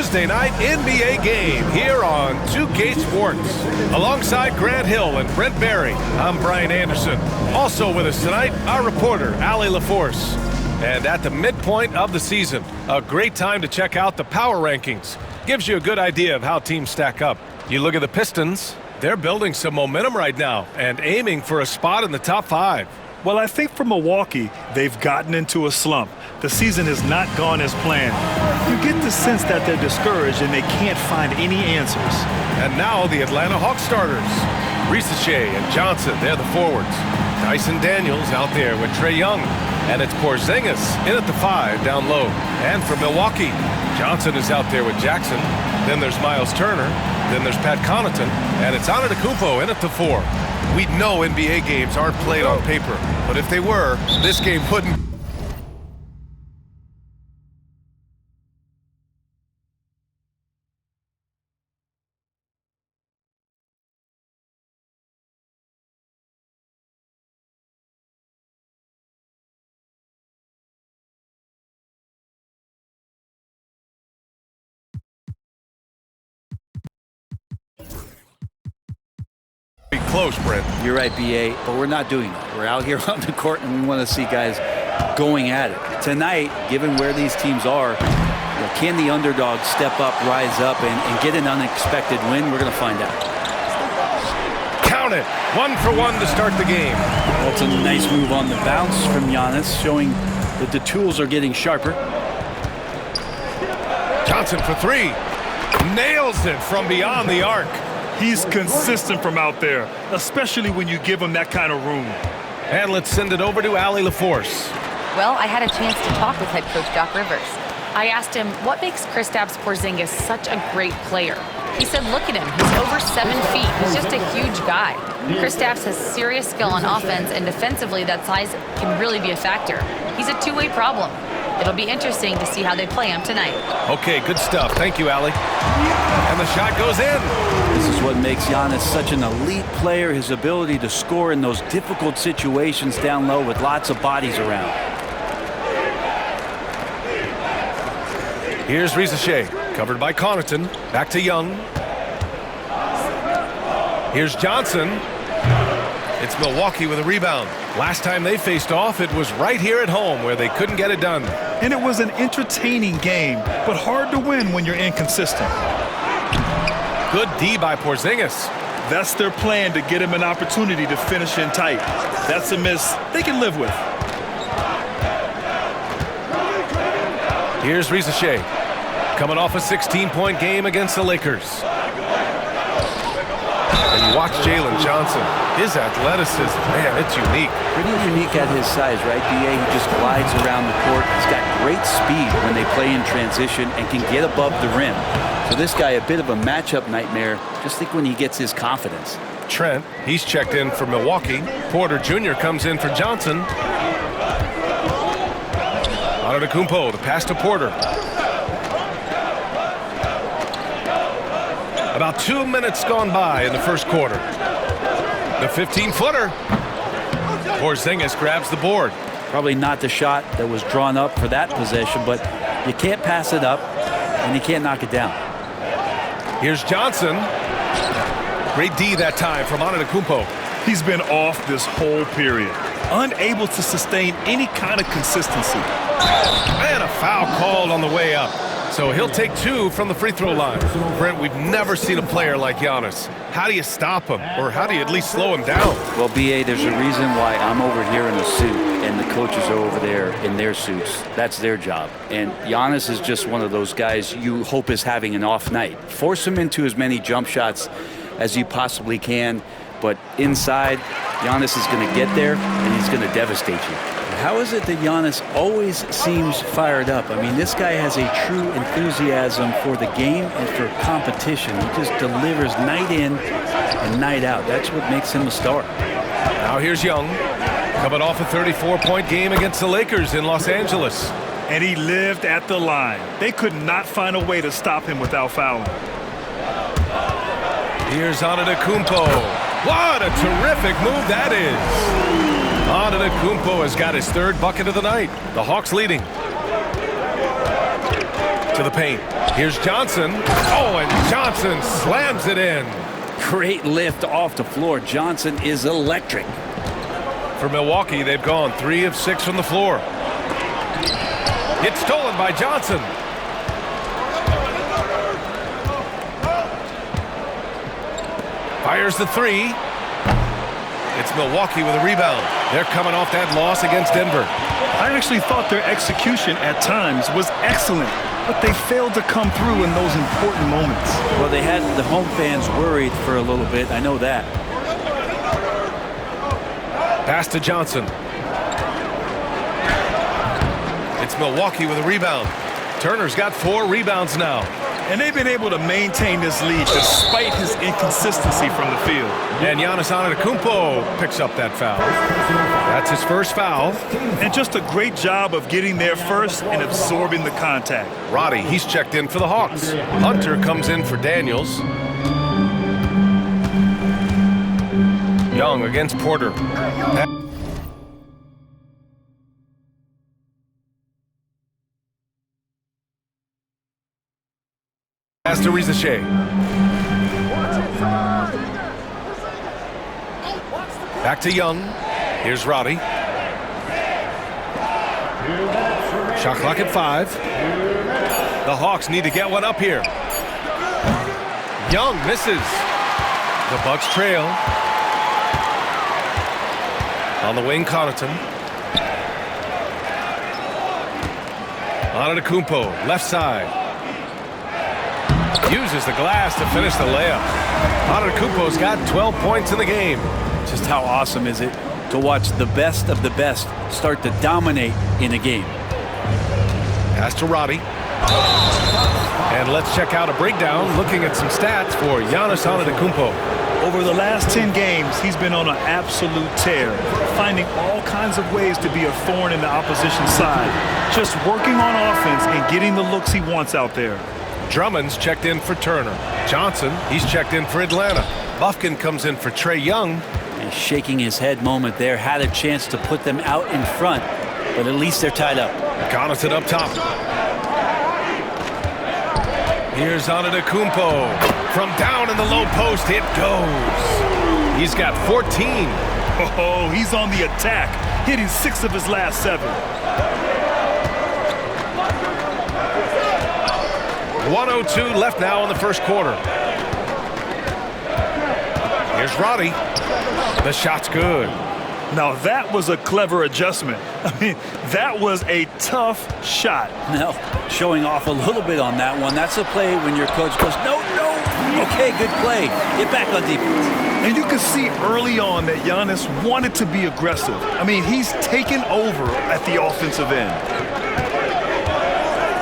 Thursday night NBA game here on 2K Sports. Alongside Grant Hill and Brent Barry, I'm Brian Anderson. Also with us tonight, our reporter, Allie LaForce. And at the midpoint of the season, a great time to check out the power rankings. Gives you a good idea of how teams stack up. You look at the Pistons, they're building some momentum right now and aiming for a spot in the top 5. Well, I think for Milwaukee, they've gotten into a slump. The season has not gone as planned. You get the sense that they're discouraged and they can't find any answers. And now the Atlanta Hawks starters. Risacher and Johnson, they're the forwards. Dyson Daniels out there with Trae Young. And it's Porzingis in at the 5 down low. And for Milwaukee, Johnson is out there with Jackson. Then there's Miles Turner. Then there's Pat Connaughton. And it's Antetokounmpo in at the 4. We know NBA games aren't played on paper, but if they were, this game wouldn't. Be close, Brent. You're right, BA, but we're not doing that. We're out here on the court, and we want to see guys going at it. Tonight, given where these teams are, can the underdog step up, rise up, and get an unexpected win? We're going to find out. Count it. 1 for 1 to start the game. Well, it's a nice move on the bounce from Giannis, showing that the tools are getting sharper. Johnson for 3. Nails it from beyond the arc. He's consistent from out there, especially when you give him that kind of room. And let's send it over to Allie LaForce. Well, I had a chance to talk with head coach Doc Rivers. I asked him, what makes Kristaps Porzingis such a great player? He said, look at him. He's over 7 feet. He's just a huge guy. Kristaps has serious skill on offense, and defensively, that size can really be a factor. He's a two-way problem. It'll be interesting to see how they play him tonight. Okay, good stuff. Thank you, Allie. And the shot goes in. This is what makes Giannis such an elite player, his ability to score in those difficult situations down low with lots of bodies around. Here's Risacher, covered by Connaughton. Back to Young. Here's Johnson. It's Milwaukee with a rebound. Last time they faced off, it was right here at home where they couldn't get it done. And it was an entertaining game, but hard to win when you're inconsistent. Good D by Porzingis. That's their plan, to get him an opportunity to finish in tight. That's a miss they can live with. Here's Risacher, coming off a 16-point game against the Lakers. And you watch Jalen Johnson. His athleticism, man, it's unique. Pretty unique at his size, right, BA? He just glides around the court. He's got great speed when they play in transition and can get above the rim. So this guy, a bit of a matchup nightmare. Just think when he gets his confidence. Trent, he's checked in for Milwaukee. Porter Jr. comes in for Johnson. Antetokounmpo, the pass to Porter. About 2 minutes gone by in the first quarter. The 15-footer. Porzingis grabs the board. Probably not the shot that was drawn up for that possession, but you can't pass it up, and you can't knock it down. Here's Johnson. Great D that time from Antetokounmpo. He's been off this whole period, unable to sustain any kind of consistency. And a foul called on the way up. So he'll take 2 from the free throw line. Brent, we've never seen a player like Giannis. How do you stop him? Or how do you at least slow him down? Well, BA, there's a reason why I'm over here in a suit and the coaches are over there in their suits. That's their job. And Giannis is just one of those guys you hope is having an off night. Force him into as many jump shots as you possibly can. But inside, Giannis is going to get there and he's going to devastate you. How is it that Giannis always seems fired up? I mean, this guy has a true enthusiasm for the game and for competition. He just delivers night in and night out. That's what makes him a star. Now here's Young, coming off a 34-point game against the Lakers in Los Angeles. And he lived at the line. They could not find a way to stop him without fouling. Here's Antetokounmpo. What a terrific move that is. Antetokounmpo has got his 3rd bucket of the night. The Hawks leading. To the paint. Here's Johnson. Oh, and Johnson slams it in. Great lift off the floor. Johnson is electric. For Milwaukee, they've gone 3 of 6 from the floor. It's stolen by Johnson. Fires the 3. It's Milwaukee with a rebound. They're coming off that loss against Denver. I actually thought their execution at times was excellent, but they failed to come through in those important moments. Well, they had the home fans worried for a little bit. I know that. Pass to Johnson. It's Milwaukee with a rebound. Turner's got 4 rebounds now. And they've been able to maintain this lead despite his inconsistency from the field. And Giannis Antetokounmpo picks up that foul. That's his first foul. And just a great job of getting there first and absorbing the contact. Roddy, he's checked in for the Hawks. Hunter comes in for Daniels. Young against Porter. Pass to Rizachet. Back to Young. Here's Roddy. Shot clock at 5. The Hawks need to get one up here. Young misses. The Bucks trail. On the wing, Connaughton. Antetokounmpo, left side. Uses the glass to finish the layup. Antetokounmpo's got 12 points in the game. Just how awesome is it to watch the best of the best start to dominate in a game. Pass to Roddy. And let's check out a breakdown looking at some stats for Giannis Antetokounmpo. Over the last 10 games, he's been on an absolute tear, finding all kinds of ways to be a thorn in the opposition side, just working on offense and getting the looks he wants out there. Drummond's checked in for Turner. Johnson, he's checked in for Atlanta. Bufkin comes in for Trae Young. And shaking his head moment there, had a chance to put them out in front, but at least they're tied up. Connaughton up top. Here's Antetokounmpo. From down in the low post, it goes. He's got 14. Oh, he's on the attack, hitting 6 of his last 7. 1:02 left now in the first quarter. Here's Roddy. The shot's good. Now that was a clever adjustment. I mean, that was a tough shot. No, showing off a little bit on that one. That's a play when your coach goes, no. Okay, good play. Get back on defense. And you can see early on that Giannis wanted to be aggressive. I mean, he's taken over at the offensive end.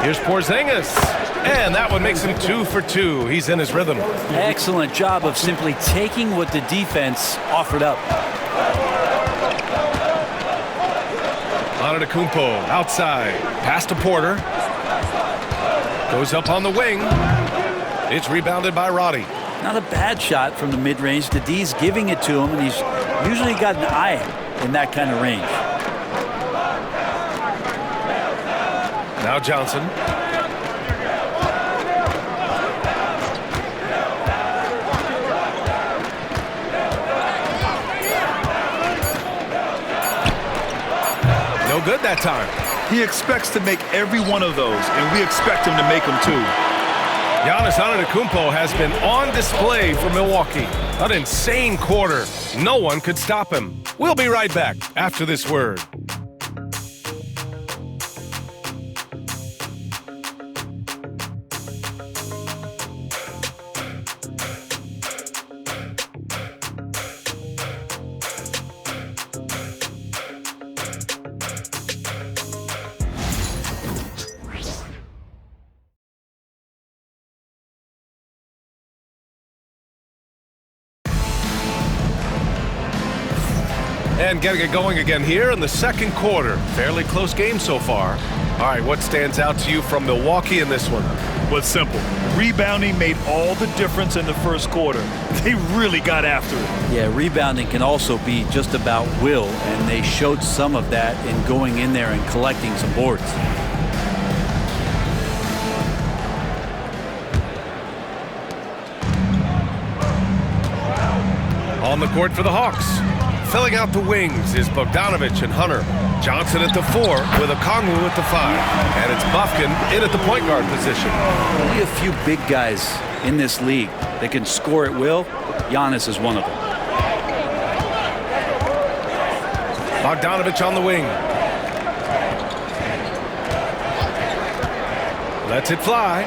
Here's Porzingis. And that one makes him 2 for 2. He's in his rhythm. Excellent job of simply taking what the defense offered up. Antetokounmpo outside. Pass to Porter. Goes up on the wing. It's rebounded by Roddy. Not a bad shot from the mid-range. The D's giving it to him, and he's usually got an eye in that kind of range. Now Johnson. No good that time. He expects to make every one of those, and we expect him to make them too. Giannis Antetokounmpo has been on display for Milwaukee. An insane quarter. No one could stop him. We'll be right back after this word. And getting it going again here in the second quarter. Fairly close game so far. All right, what stands out to you from Milwaukee in this one? Well, it's simple. Rebounding made all the difference in the first quarter. They really got after it. Yeah, rebounding can also be just about will, and they showed some of that in going in there and collecting some boards. On the court for the Hawks. Filling out the wings is Bogdanovich and Hunter. Johnson at the 4 with Okongwu at the 5. And it's Bufkin in at the point guard position. Only a few big guys in this league that can score at will. Giannis is one of them. Bogdanovich on the wing. Lets it fly.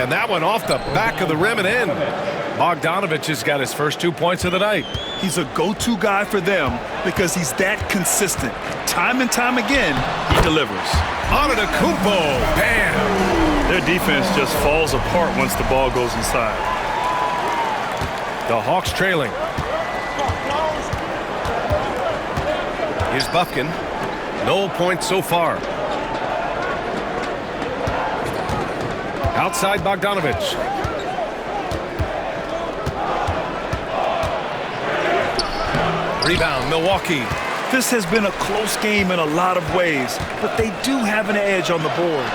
And that one off the back of the rim and in. Bogdanovich has got his first 2 points of the night. He's a go-to guy for them because he's that consistent. Time and time again, he delivers. Antetokounmpo, bam! Their defense just falls apart once the ball goes inside. The Hawks trailing. Here's Bufkin. No points so far. Outside Bogdanovich. Rebound, Milwaukee. This has been a close game in a lot of ways, but they do have an edge on the board.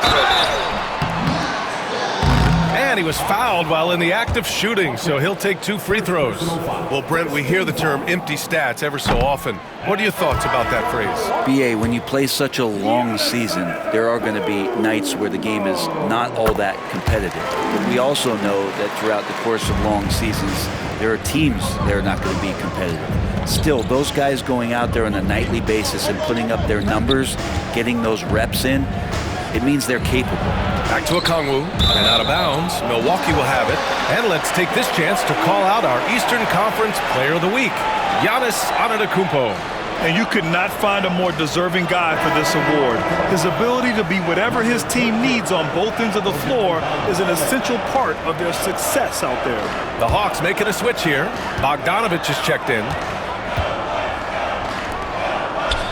And he was fouled while in the act of shooting, so he'll take 2 free throws. Well, Brent, we hear the term empty stats ever so often. What are your thoughts about that phrase? BA, when you play such a long season, there are going to be nights where the game is not all that competitive. But we also know that throughout the course of long seasons, there are teams that are not going to be competitive. Still, those guys going out there on a nightly basis and putting up their numbers, getting those reps in, it means they're capable. Back to Okongwu, and out of bounds. Milwaukee will have it. And let's take this chance to call out our Eastern Conference Player of the Week, Giannis Antetokounmpo. And you could not find a more deserving guy for this award. His ability to be whatever his team needs on both ends of the floor is an essential part of their success out there. The Hawks making a switch here. Bogdanovich is checked in.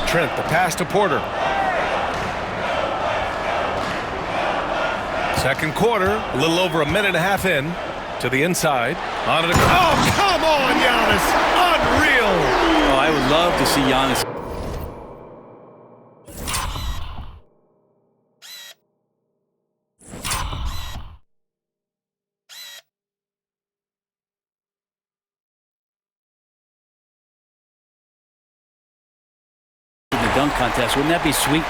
Trent, the pass to Porter. Second quarter, a little over a minute and a half in. To the inside. Oh, come on, Giannis! Unreal! Oh, I would love to see Giannis. In the dunk contest, wouldn't that be sweet?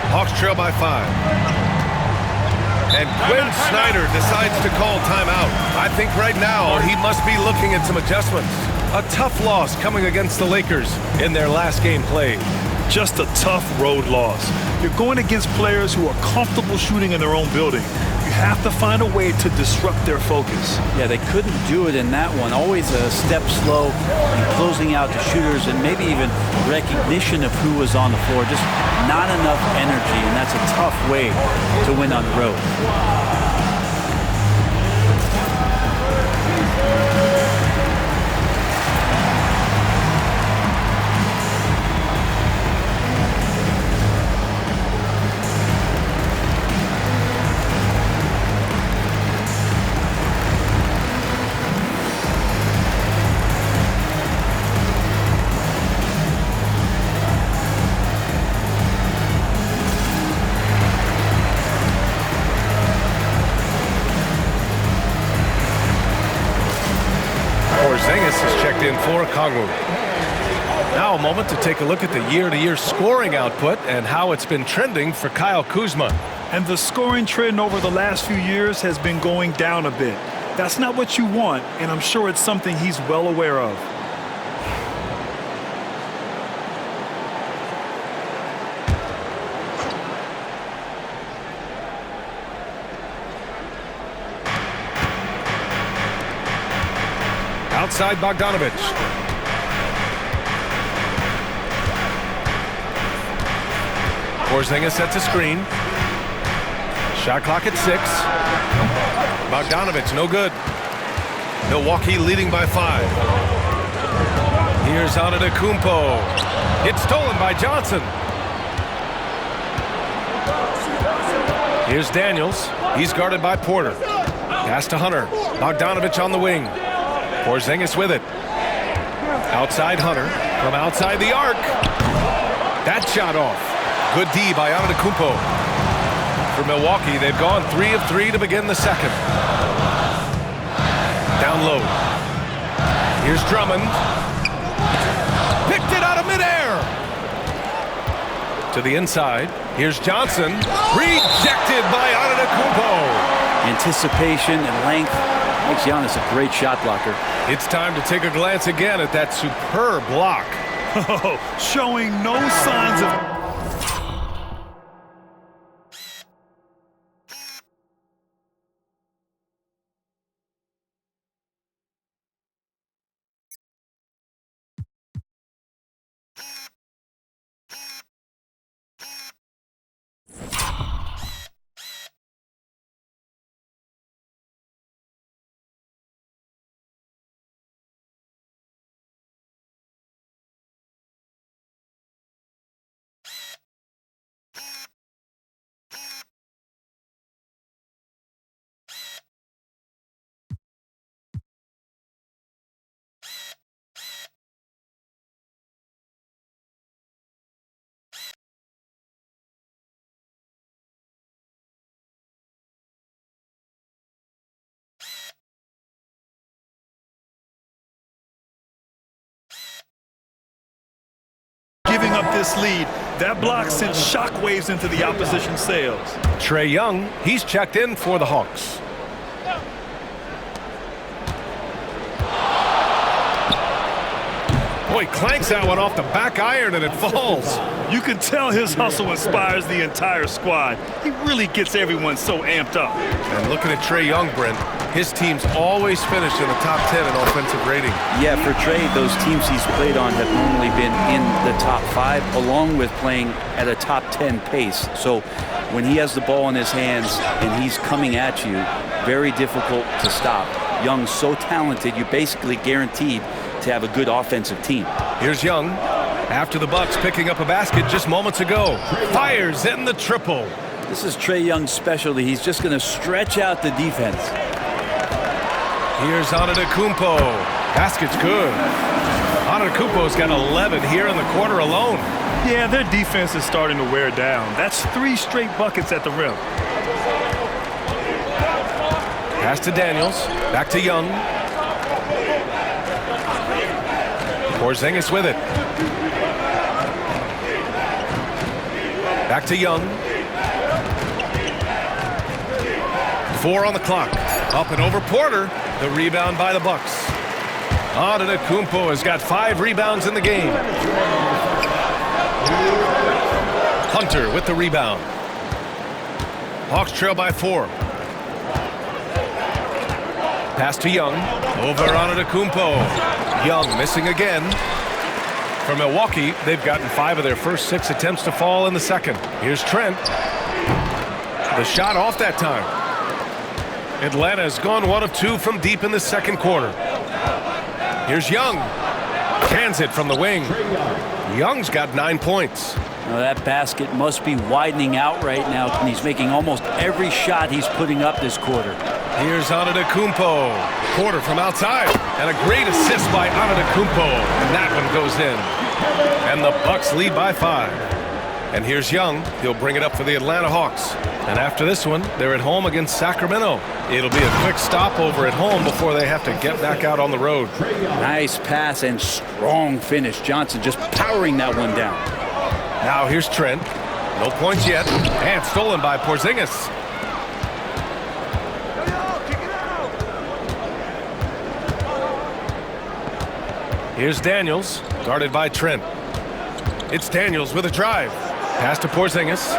Hawks trail by 5. And Quinn Snyder decides to call timeout. I think right now he must be looking at some adjustments. A tough loss coming against the Lakers in their last game played. Just a tough road loss. You're going against players who are comfortable shooting in their own building. You have to find a way to disrupt their focus. Yeah, they couldn't do it in that one. Always a step slow and closing out the shooters and maybe even recognition of who was on the floor. Just not enough energy, and that's a tough way to win on the road. Porzingis is checked in for Okongwu. Now a moment to take a look at the year-to-year scoring output and how it's been trending for Kyle Kuzma. And the scoring trend over the last few years has been going down a bit. That's not what you want, and I'm sure it's something he's well aware of. Outside Bogdanovich. Porzingis sets a screen. Shot clock at 6. Bogdanovich, no good. Milwaukee leading by 5. Here's Antetokounmpo. It's stolen by Johnson. Here's Daniels. He's guarded by Porter. Pass to Hunter. Bogdanovich on the wing. Porzingis with it. Outside Hunter. From outside the arc. That shot off. Good D by Antetokounmpo. For Milwaukee, they've gone 3 of 3 to begin the second. Down low. Here's Drummond. Picked it out of midair. To the inside. Here's Johnson. Rejected by Antetokounmpo. Anticipation and length makes Giannis a great shot blocker. It's time to take a glance again at that superb block. Showing no signs of... Giving up this lead, that block sent shockwaves into the opposition sails. Trae Young, he's checked in for the Hawks. Boy, clanks that one off the back iron and it falls. You can tell his hustle inspires the entire squad. He really gets everyone so amped up. And looking at Trae Young, Brent, his team's always finished in the top 10 in offensive rating. Yeah, for Trae, those teams he's played on have normally been in the top 5, along with playing at a top 10 pace. So when he has the ball in his hands and he's coming at you, very difficult to stop. Young's so talented, you're basically guaranteed to have a good offensive team. Here's Young. After the Bucks picking up a basket just moments ago. Fires in the triple. This is Trae Young's specialty. He's just going to stretch out the defense. Here's Antetokounmpo. Basket's good. Antetokounmpo's got 11 here in the quarter alone. Yeah, their defense is starting to wear down. That's 3 straight buckets at the rim. Pass to Daniels. Back to Young. Porzingis with it. Back to Young. 4 on the clock. Up and over Porter. The rebound by the Bucks. Antetokounmpo has got 5 rebounds in the game. Hunter with the rebound. Hawks trail by 4. Pass to Young. Over Antetokounmpo. Young missing again. For Milwaukee, they've gotten 5 of their first 6 attempts to fall in the second. Here's Trent. The shot off that time. Atlanta has gone 1 of 2 from deep in the second quarter. Here's Young. Cans it from the wing. Young's got 9 points. Now that basket must be widening out right now, and he's making almost every shot he's putting up this quarter. Here's Antetokounmpo. Porter from outside. And a great assist by Antetokounmpo. And that one goes in. And the Bucks lead by 5. And here's Young. He'll bring it up for the Atlanta Hawks. And after this one, they're at home against Sacramento. It'll be a quick stopover at home before they have to get back out on the road. Nice pass and strong finish. Johnson just powering that one down. Now here's Trent. No points yet. And stolen by Porzingis. Here's Daniels, guarded by Trent. It's Daniels with a drive. Pass to Porzingis.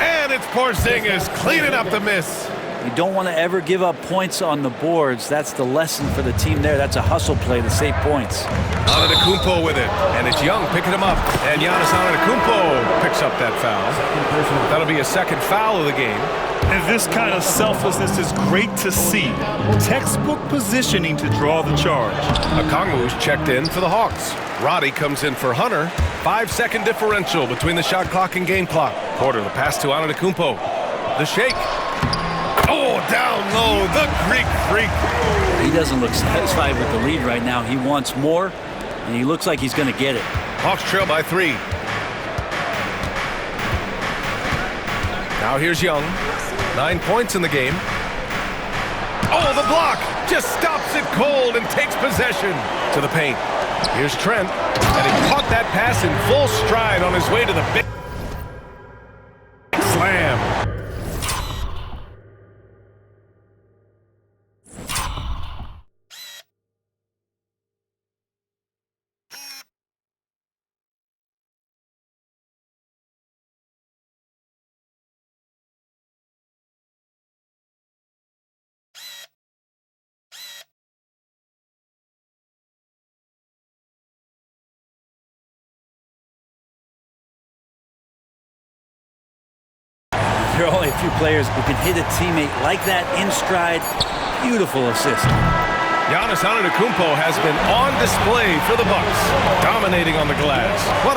And it's Porzingis cleaning up the miss. You don't want to ever give up points on the boards. That's the lesson for the team there. That's a hustle play to save points. Antetokounmpo with it. And it's Young picking him up. And Giannis Antetokounmpo picks up that foul. That'll be a second foul of the game. And this kind of selflessness is great to see. Textbook positioning to draw the charge. Okongwu's checked in for the Hawks. Roddy comes in for Hunter. 5-second differential between the shot clock and game clock. Porter, the pass to Antetokounmpo. The shake. Oh, down low, the Greek freak. He doesn't look satisfied with the lead right now. He wants more, and he looks like he's going to get it. Hawks trail by 3. Now here's Young. 9 points in the game. Oh, the block! just stops it cold and takes possession to the paint. Here's Trent, and he caught that pass in full stride on his way to the big slam. There are only a few players who can hit a teammate like that in stride. Beautiful assist. Giannis Antetokounmpo has been on display for the Bucks, dominating on the glass. What